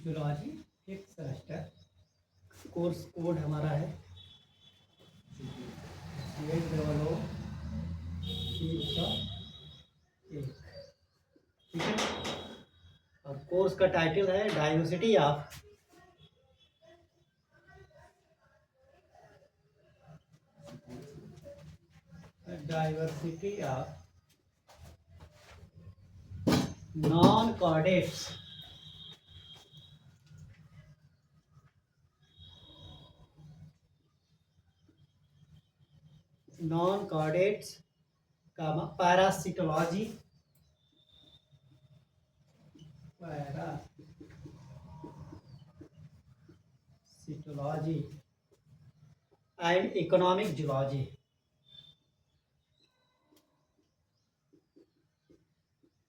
Zoology fifth semester. Course code हमारा है CH00 1, ठीक है। और कोर्स का टाइटल है डाइवर्सिटी ऑफ नॉन कॉर्डेट्स का पैरासिटोलॉजी एंड इकोनॉमिक जूलॉजी।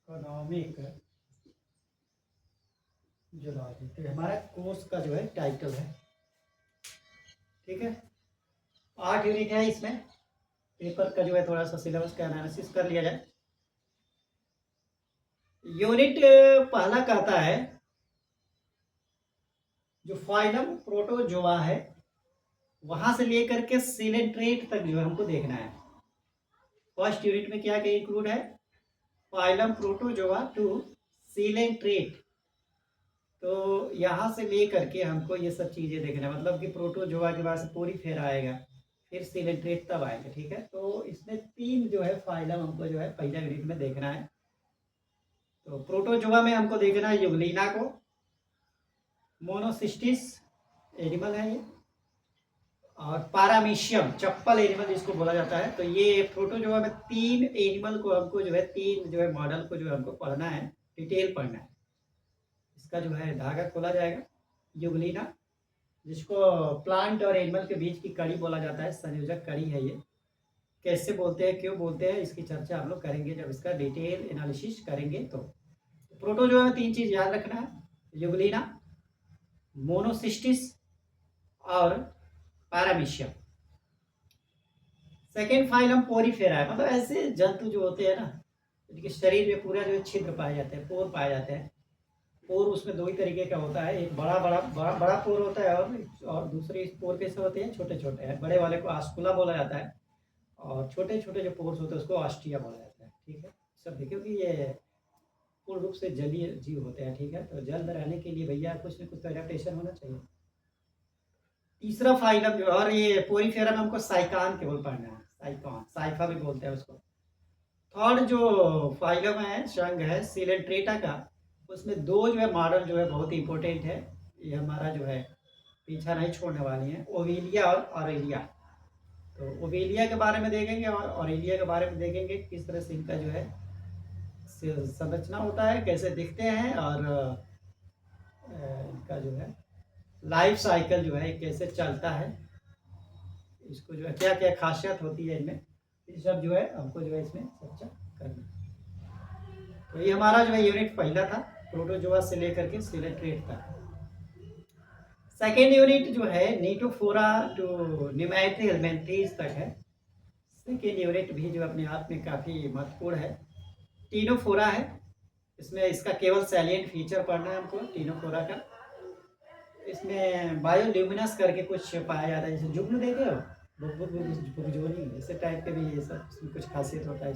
तो हमारा कोर्स का जो है टाइटल है, ठीक है। 8 यूनिट है इसमें। पेपर का जो है थोड़ा सा सिलेबस का एनालिसिस कर लिया जाए। यूनिट पहला कहता है जो फाइलम प्रोटोजोआ है वहां से लेकर के सिलेंट्रेट तक जो है हमको देखना है। फर्स्ट यूनिट में क्या क्या इंक्लूड है? Phylum protozoa to coelenterate. तो यहाँ से लेकर के हमको ये सब चीज़ें देखना है, मतलब कि प्रोटोजोआ के बाद से पोरीफेरा आएगा, फिर सिलेंट्रेट तब आएगा, ठीक है। तो इसमें 3 जो है फाइलम हमको जो है पहला यूनिट में देखना है। तो प्रोटोजोआ में हमको देखना है यूग्लिना को, मोनोसिस्टिस एनिमल है ये, और पारामीशियम चप्पल एनिमल जिसको बोला जाता है। तो ये प्रोटोजोआ में 3 एनिमल को हमको जो है 3 जो है मॉडल को जो है हमको पढ़ना है, डिटेल पढ़ना है। इसका जो है धागा खोला जाएगा। यूग्लिना जिसको प्लांट और एनिमल के बीच की कड़ी बोला जाता है, संयोजक कड़ी है ये। कैसे बोलते हैं, क्यों बोलते हैं, इसकी चर्चा हम लोग करेंगे जब इसका डिटेल एनालिसिस करेंगे। तो प्रोटोजोआ में 3 चीज़ याद रखना है, यूग्लिना, मोनोसिस्टिस और पैरामीशियम। सेकेंड फाइलम पोरीफेरा है, मतलब ऐसे जंतु जो होते हैं ना जिनके शरीर में पूरा जो है छिद्र पाए जाते हैं, पोर पाए जाते हैं। पोर उसमें 2 ही तरीके का होता है, एक बड़ा पोर होता है और दूसरे पोर कैसे होते हैं, छोटे छोटे हैं। बड़े वाले को आस्कुला बोला जाता है और छोटे छोटे जो पोर्स होते हैं उसको ऑस्टिया बोला जाता है, ठीक है। सब देखिए कि ये पूर्ण रूप से जलीय जीव होते हैं, ठीक है। तो जल में रहने के लिए भैया कुछ न कुछ तो एडेप्टेशन होना चाहिए। तीसरा फाइलम जो, और ये पोरीफेरा में हमको साइकान केवल पढ़ना है, साइकान, साइफा भी बोलते हैं उसको। थर्ड जो फाइलम है, संघ है सिलेंट्रेटा का, उसमें 2 जो है मॉडल जो है बहुत इंपॉर्टेंट है, ये हमारा जो है पीछा नहीं छोड़ने वाली है, ओविलिया और ऑरेलिया। तो ओविलिया के बारे में देखेंगे और ऑरेलिया के बारे में देखेंगे, किस तरह से इनका जो है संरचना होता है, कैसे दिखते हैं, और इनका जो है लाइफ साइकिल जो है कैसे चलता है, इसको जो है क्या क्या खासियत होती है इनमें, ये सब जो है हमको जो है इसमें चर्चा करना। तो ये हमारा जो है यूनिट पहला था, प्रोटोजोआ से लेकर के सिलेंट्रेट तक। सेकेंड यूनिट जो है नीटोफोरा टू निमैट्री हेलमिंथेस तक है। सेकेंड यूनिट भी जो अपने आप में काफ़ी महत्वपूर्ण है। टीनोफोरा है, इसमें इसका केवल सैलिएंट फीचर पढ़ना है हमको टीनोफोरा का। इसमें बायोल्यूमिनस करके कुछ पाया जाता है, जैसे जुग्न देखे हो, बुगजोनी, इसे टाइप के भी ये सब इसमें कुछ खासियत होता है।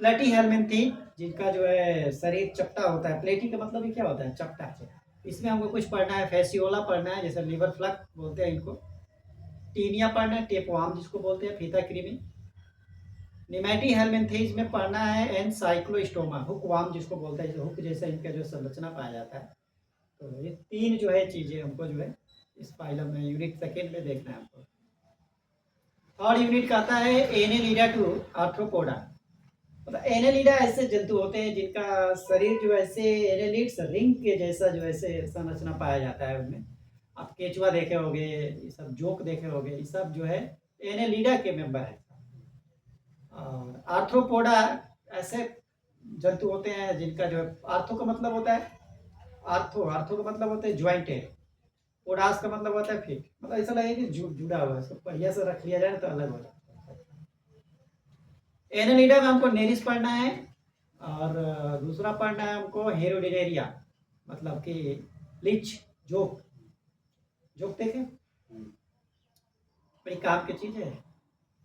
प्लेटी हेलमिंथी जिनका जो है शरीर चपटा होता है, प्लेटी का मतलब ही क्या होता है, चपटा। इसमें हमको कुछ पढ़ना है, फैसियोला पढ़ना है, जैसे लिवर फ्लक बोलते हैं इनको। टीनिया पढ़ना है, टेपवार्म जिसको बोलते हैं, फीता कृमि। निमैटी हेलमिंथीज में पढ़ना है एनसाइक्लोस्टोमा, हुकवार्म जिसको बोलते हैं, हुक जैसा इनका जो संरचना पाया जाता है। तो ये 3 जो है चीज़ें हमको जो है इस फाइलम में यूनिट सेकेंड में देखना है हमको। थर्ड यूनिट का आता है एनेलिडा टू आर्थ्रोपोडा। मतलब एनेलिडा ऐसे जंतु होते हैं जिनका शरीर जो ऐसे एनेलिड्स रिंग के जैसा जो ऐसे संरचना पाया जाता है उनमें। आप केचुआ देखे होंगे, ये सब जोक देखे होंगे, ये सब जो है एनेलिडा के मेंबर है। और आर्थ्रोपोडा ऐसे जंतु होते हैं जिनका जो है, आर्थो का मतलब होता है आर्थो का मतलब होता है ज्वाइंटेड, पोडास का मतलब होता है फिट, मतलब ऐसा लगे कि जुड़ा हुआ है, इसको बढ़िया से रख लिया जाए तो अलग हो जाता है। एनेलिडा में हमको नेरिस पढ़ना है और दूसरा पढ़ना है हमको हेरोडिनेरिया, मतलब कि ब्लीच, जोक, जोक देखे बड़ी काम की चीज़ है।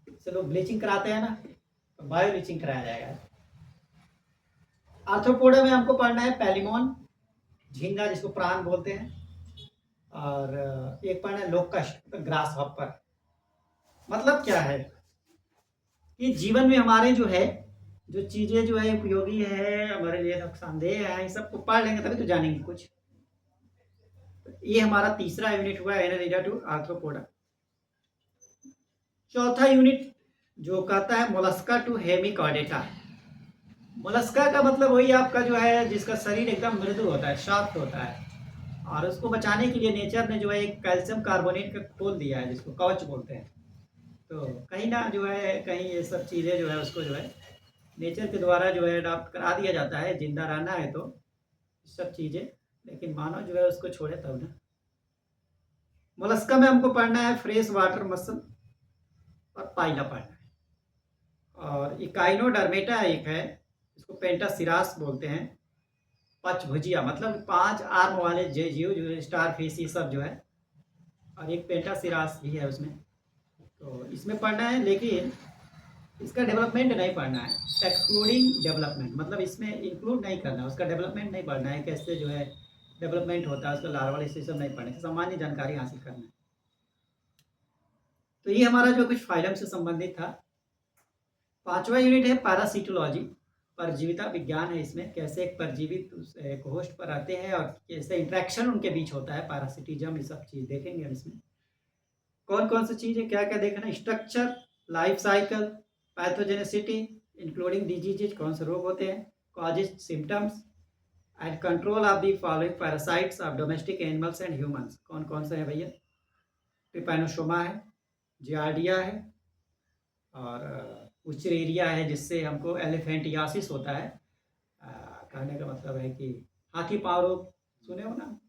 इससे लोग ब्लीचिंग कराते हैं ना, तो बायो ब्लीचिंग कराया जाएगा। आर्थ्रोपोडा में हमको पढ़ना है पैलिमोन, झींगा जिसको प्राण बोलते हैं, और एक पढ़ना है लोकस्ट, ग्रास हॉपर। मतलब क्या है कि जीवन में हमारे जो है जो चीज़ें जो है उपयोगी है, हमारे लिए नुकसानदेह है, इन सबको पढ़ लेंगे तभी तो जानेंगे कुछ। तो ये हमारा तीसरा यूनिट हुआ एनालिडा टू आर्थ्रोपोडा। चौथा यूनिट जो कहता है मोलस्का टू हेमिकॉर्डेटा। मोलस्का का मतलब वही आपका जो है जिसका शरीर एकदम मृदु होता है, सॉफ्ट होता है, और उसको बचाने के लिए नेचर ने जो है एक कैल्शियम कार्बोनेट का खोल दिया है जिसको कवच बोलते हैं। तो कहीं ना जो है कहीं ये सब चीज़ें जो है उसको जो है नेचर के द्वारा जो है अडॉप्ट करा दिया जाता है, जिंदा रहना है तो सब चीज़ें, लेकिन मानव जो है उसको छोड़े तब ना। मोलस्का में हमको पढ़ना है फ्रेश वाटर मसल और पाइला पढ़ना है। और इकाइनोडर्मेटा एक है, इसको पेंटासिरास बोलते हैं। पचभुजिया मतलब 5 आर्म वाले जीव जो स्टार फिश ये सब जो है, और एक पेंटासिरास भी है उसमें। तो इसमें पढ़ना है, लेकिन इसका डेवलपमेंट नहीं पढ़ना है, एक्सक्लूडिंग डेवलपमेंट, मतलब इसमें इंक्लूड नहीं करना, उसका डेवलपमेंट नहीं पढ़ना है, कैसे जो है डेवलपमेंट होता है उसका लार्वल सिस्टम नहीं पढ़ना है, सामान्य जानकारी हासिल करना है। तो ये हमारा जो कुछ फाइलम से संबंधित था। पांचवा यूनिट है पैरासिटोलॉजी, परजीविता विज्ञान है। इसमें कैसे एक परजीवित एक होस्ट पर आते हैं और कैसे इंट्रैक्शन उनके बीच होता है, पैरासिटिज्म, ये सब चीज़ देखेंगे हम इसमें। कौन कौन सी चीज़ें क्या क्या देखना, structure, life cycle, pathogenicity including diseases, कौन से रोग होते हैं, causes, symptoms and control of the following parasites of domestic animals and humans. कौन कौन से हैं भैया, ट्रिपैनोसोमा है, जियार्डिया है, और उचरेरिया है जिससे हमको एलिफेंटियासिस होता है। कहने का मतलब है कि हाथी पाँव रोग, सुने हो ना,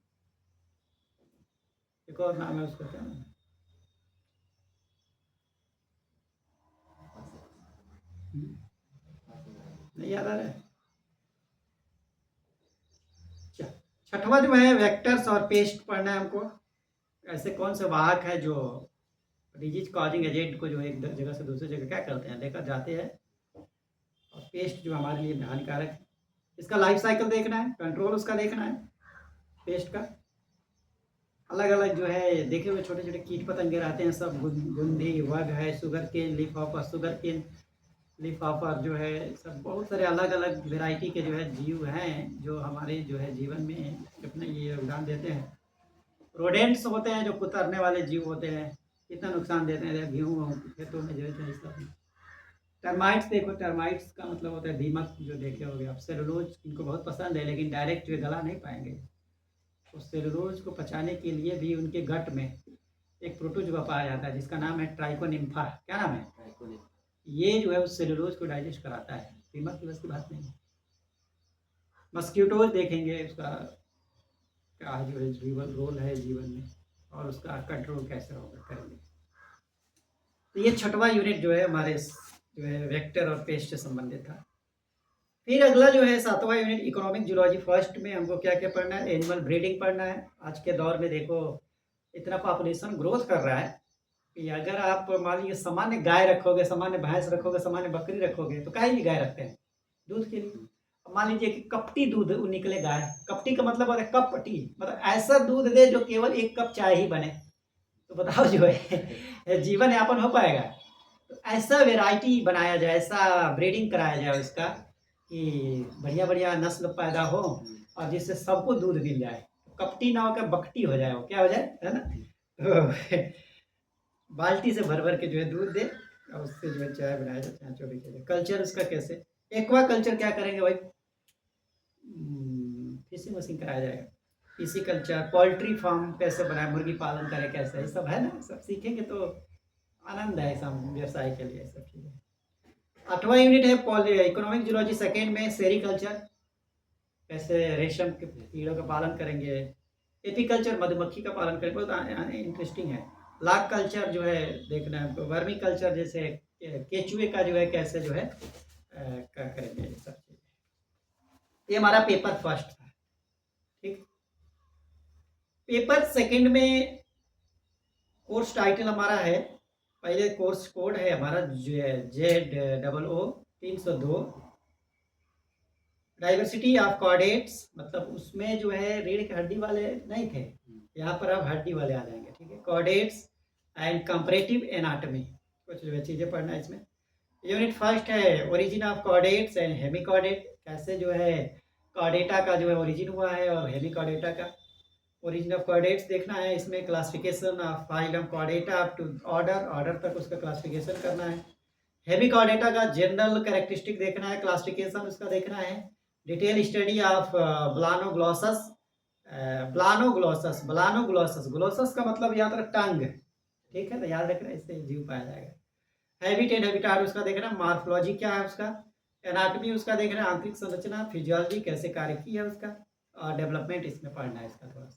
एक और नाम है उसका, क्या नाम है? नहीं याद आ रहा है। छठवा जो है वेक्टर्स और पेस्ट पढ़ना है हमको। ऐसे कौन से वाहक है जो डिजीज कॉजिंग एजेंट को जो है एक जगह से दूसरी जगह क्या करते हैं, लेकर जाते हैं, और पेस्ट जो हमारे लिए हानिकारक है, इसका लाइफ साइकिल देखना है, कंट्रोल उसका देखना है पेस्ट का। अलग अलग जो है देखे हुए छोटे छोटे कीट पतंगे रहते हैं सब, गुंधी, वग है, sugar cane leaf hopper, sugar cane leaf hopper जो है, सब बहुत सारे अलग अलग वेराइटी के जो है जीव हैं जो हमारे जो है जीवन में अपने ये योगदान देते हैं। रोडेंट्स होते हैं जो कुतरने वाले जीव होते हैं, कितना नुकसान देते हैं गेहूँ खेतों में जो है सब। टर्माइट्स देखो, टर्माइट्स का मतलब होता है दीमक, जो देखे होंगे आप। सेलुलोज इनको बहुत पसंद है लेकिन डायरेक्ट जो गला नहीं पाएंगे, तो सेलुलोज को पचाने के लिए भी उनके गट में एक प्रोटोजोआ पाया जाता है जिसका नाम है ट्राइकोनिम्फा। क्या नाम है? ये जो है उस सेलुलोज को डाइजेस्ट कराता है, दीमक की बस की बात नहीं है। मस्क्यूटोज देखेंगे, उसका क्या जो है जीवन रोल है जीवन में, और उसका कंट्रोल कैसे होगा करेंगे। तो ये छठवां यूनिट जो है हमारे जो है वेक्टर और पेस्ट से संबंधित था। फिर अगला जो है सातवां यूनिट इकोनॉमिक जूलॉजी। फर्स्ट में हमको क्या क्या पढ़ना है, एनिमल ब्रीडिंग पढ़ना है। आज के दौर में देखो इतना पॉपुलेशन ग्रोथ कर रहा है कि अगर आप मान लीजिए सामान्य गाय रखोगे, सामान्य भैंस रखोगे, सामान्य बकरी रखोगे, तो काहे लिए गाय रखते हैं? दूध के लिए। मान लीजिए कि कपटी दूध निकले गाय, कपटी का मतलब होता है कपटी, मतलब ऐसा दूध दे जो केवल 1 कप चाय ही बने, तो बताओ जो है जीवन यापन हो पाएगा? तो ऐसा वेराइटी बनाया जाए, ऐसा ब्रीडिंग कराया जाए उसका कि बढ़िया बढ़िया नस्ल पैदा हो और जिससे सबको दूध मिल जाए, कपटी ना होकर बकटी हो जाए, वो क्या हो जाए, है ना? तो बाल्टी से भर भर के जो है दूध दे और उससे जो है चाय बनाया जाए, चाय चोरी के लिए। कल्चर उसका कैसे, एक्वा कल्चर क्या करेंगे भाई, फिशिंग वशिंग कराया जाएगा, फिशी कल्चर, पोल्ट्री फार्म कैसे बनाए, मुर्गी पालन करें कैसे, ये सब है ना, सब सीखेंगे तो आनंद है सब व्यवसाय के लिए, सब चीज़ें। आठवां यूनिट है इकोनॉमिक जूलॉजी सेकेंड में सेरीकल्चर, कैसे रेशम के कीड़ों का पालन करेंगे, एपीकल्चर मधुमक्खी का पालन करेंगे, बहुत इंटरेस्टिंग है। लाख कल्चर जो है देखना है हमको, वर्मी कल्चर जैसे केचुए का जो है कैसे जो है क्या करेंगे, ये सब चीज़ें। ये हमारा पेपर फर्स्ट था, ठीक। पेपर सेकंड में कोर्स टाइटल हमारा है, पहले कोर्स कोड है हमारा ZOO 302। डाइवर्सिटी ऑफ कॉर्डेट्स, मतलब उसमें जो है रीढ़ की हड्डी वाले नहीं थे, यहाँ पर अब हड्डी वाले आ जाएंगे, ठीक है। कॉर्डेट्स एंड कंपैरेटिव एनाटॉमी, कुछ जो है चीज़ें पढ़ना है इसमें। यूनिट फर्स्ट है origin of chordates and hemichordate, कैसे जो है कॉर्डेटा का जो है ओरिजिन हुआ है और हेमिकॉर्डेटा का। ओरिजिन ऑफ कॉर्डेट्स देखना है इसमें, classification of phylum chordata up to order तक उसका क्लासिफिकेशन करना है। हेमिकॉर्डेटा का जनरल कैरेक्टरिस्टिक देखना है, क्लासिफिकेशन उसका देखना है। डिटेल स्टडी ऑफ ब्लानोग्लॉसस, ब्लानोग्लॉसस ग्लोसस का मतलब याद रख टंग, ठीक है, तो याद रखना, इससे जीव पाया जाएगा। हैबिट एंड हैबिटाट उसका देखना, मार्फोलॉजी क्या है उसका, एनाटॉमी उसका देखना, आंतरिक संरचना, फिजियोलॉजी कैसे कार्य की है उसका, और डेवलपमेंट इसमें पढ़ना है इसका थोड़ा सा।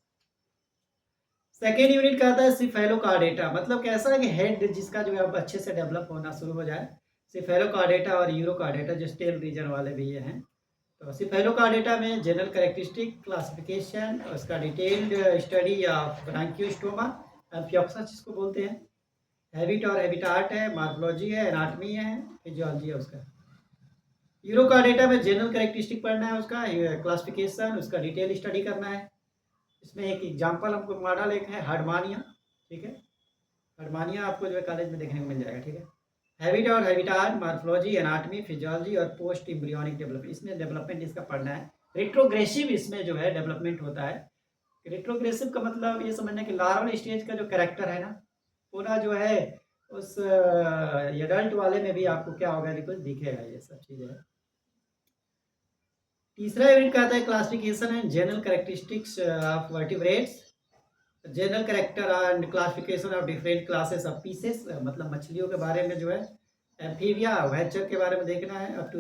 सेकेंड यूनिट का आता है सिफेलोकार्डेटा, मतलब कैसा है कि हेड जिसका जो है अब अच्छे से डेवलप होना शुरू हो जाए। सिफेलोकार्डेटा और यूरोकार्डेटा जो स्टेल रीजन वाले भी ये हैं। तो सिफेलोकार्डेटा में जनरल कैरेक्टरिस्टिक, क्लासिफिकेशन, उसका डिटेल्ड स्टडी ऑफ ब्रांकियोस्टोमा, एम्फियोक्सस जिसको बोलते हैं। हैबिट और हैबिटाट है, मार्फोलॉजी है, एनाटॉमी है, फिजियोलॉजी है उसका। यूरोकार्डेटा में जनरल कैरेक्टरिस्टिक पढ़ना है उसका, क्लासिफिकेशन, उसका डिटेल स्टडी करना है। इसमें एक एग्जाम्पल हमको मॉडल एक है हर्डमानिया, ठीक है, हर्डमानिया आपको जो है कॉलेज में देखने को मिल जाएगा, ठीक है। हैबिट और हैबिटाट, मार्फोलॉजी, एनाटॉमी, फिजियोलॉजी और पोस्ट एम्ब्रियोनिक डेवलपमेंट, इसमें डेवलपमेंट इसका पढ़ना है। रिट्रोग्रेसिव इसमें जो है डेवलपमेंट होता है। रिट्रोग्रेसिव का मतलब ये समझना कि लार्वल स्टेज का जो कैरेक्टर है ना, पूरा जो है उस एडल्ट वाले में भी आपको क्या होगा, कुछ दिखेगा, ये सब चीज़ें है। तीसरा यूनिट कहता है classification and general characteristics of vertebrates, general character and classification of different classes of pieces, मतलब मछलियों के बारे में जो है, एम्फीबिया वेचर के बारे में देखना है, up to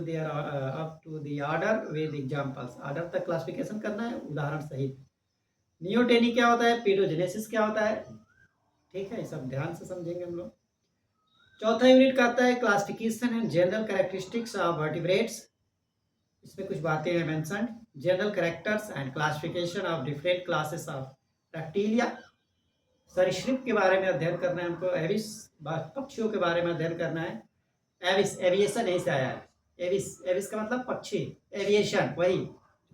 the order with examples, order तक क्लासिफिकेशन करना है उदाहरण सहित। नियोटेनी क्या होता है, पीडोजेनेसिस क्या होता है, ठीक है, सब ध्यान से समझेंगे हम लोग। चौथा यूनिट का आता है classification and general characteristics of vertebrates, इसमें कुछ बातें हैं mention, general characters and classification of different classes of reptilia, सरीसृप के बारे में अध्ययन करना है हमको। एविस, पक्षियों के बारे में अध्ययन करना है। एविस, एविएशन यहीं से आया है, एविस, एविस का मतलब पक्षी, एविएशन वही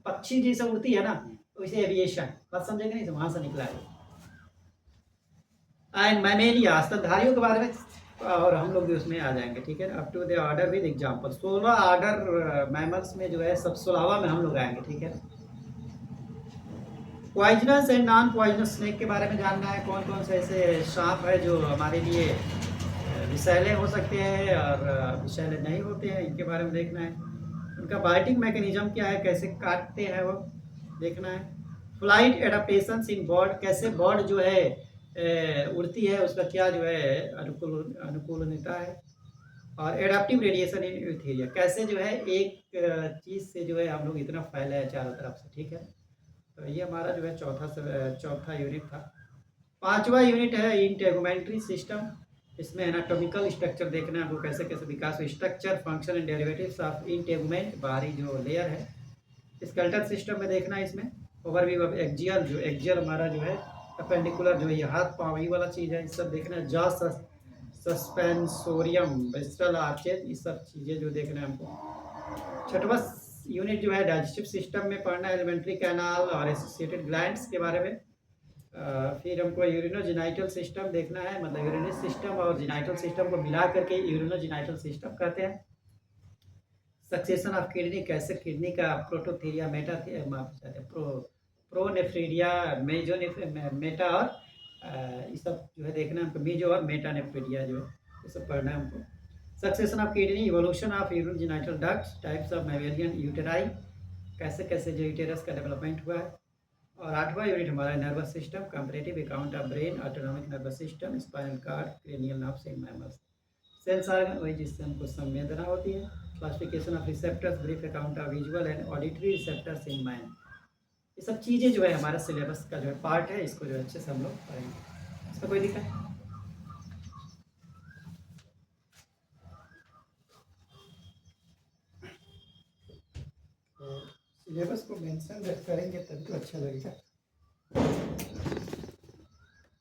पक्षी जैसे उड़ती है ना, तो इसे एविएशन, बात समझेंगे नहीं, तो वहां से निकला है। एंड मैमेलिया, स्तनधारियों के बारे में, और हम लोग भी उसमें आ जाएंगे, ठीक है। Up to the order with example, 16 order mammals में जो है सब 16वां में हम लोग आएंगे, ठीक है। Poisonous and non poisonous snake के बारे में जानना है, कौन कौन से ऐसे सांप है जो हमारे लिए विषैले हो सकते हैं और विषैले नहीं होते हैं, इनके बारे में देखना है। उनका बाइटिंग मैकेनिज्म क्या है, कैसे काटते हैं वो देखना है। फ्लाइट एडाप्टेशन इन बर्ड, कैसे बर्ड जो है उड़ती है, उसका क्या जो है अनुकूलता है। और एडाप्टिव रेडिएशन इन यूथेरिया, कैसे जो है एक चीज़ से जो है हम लोग इतना फैले हैं चारों तरफ से, ठीक है। तो ये हमारा जो है चौथा यूनिट था। पांचवा यूनिट है इंटेगुमेंट्री सिस्टम, इसमें एनाटॉमिकल स्ट्रक्चर देखना है हमको, कैसे कैसे विकास, structure, function and derivatives of integument, बाहरी जो लेयर है। स्केलेटल सिस्टम में देखना है इसमें, ओवरव्यू ऑफ एक्जियल, जो एक्जियल हमारा जो है अपेंडिकुलर, जो ये हाथ पाँव ये वाला चीज़ है, ये सब देखना है। जॉ सस्पेंसोरियम, वेस्ट्रल आर्चेज, ये सब चीज़ें जो देखना है हमको। छठवा यूनिट जो है डाइजेस्टिव सिस्टम में पढ़ना है, एलिमेंट्री कैनाल और एसोसिएटेड ग्लैंड्स के बारे में। फिर हमको यूरिनोजेनाइटल सिस्टम देखना है, मतलब यूरिनरी सिस्टम और जिनाइटल सिस्टम को मिला करके यूरिनोजेनाइटल सिस्टम कहते हैं। सक्सेशन ऑफ किडनी, कैसे किडनी का प्रोटोथीरिया, प्रोनेफ्रीडिया, मेटा और ये सब जो है देखना है हमको, मीजो और मेटानेफ्रीडिया जो है ये सब पढ़ना है हमको। Succession of kidney, evolution of urinogenital ducts, types of mammalian uteri, कैसे कैसे जो यूटेरस का डेवलपमेंट हुआ है। और आठवां यूनिट हमारा nervous system, comparative account of brain, autonomic nervous system, spinal cord, cranial nerves in mammals. Sense organ, वही जिससे हमको संवेदना होती है। Classification of receptors, brief account of visual and auditory receptors in mind, ये सब चीज़ें जो है हमारा सिलेबस का जो है पार्ट है, इसको जो है अच्छे से हम लोग पढ़ेंगे। इसमें कोई दिक्कत है? तो सिलेबस को मेंशन करेंगे तभी तो अच्छा लगेगा।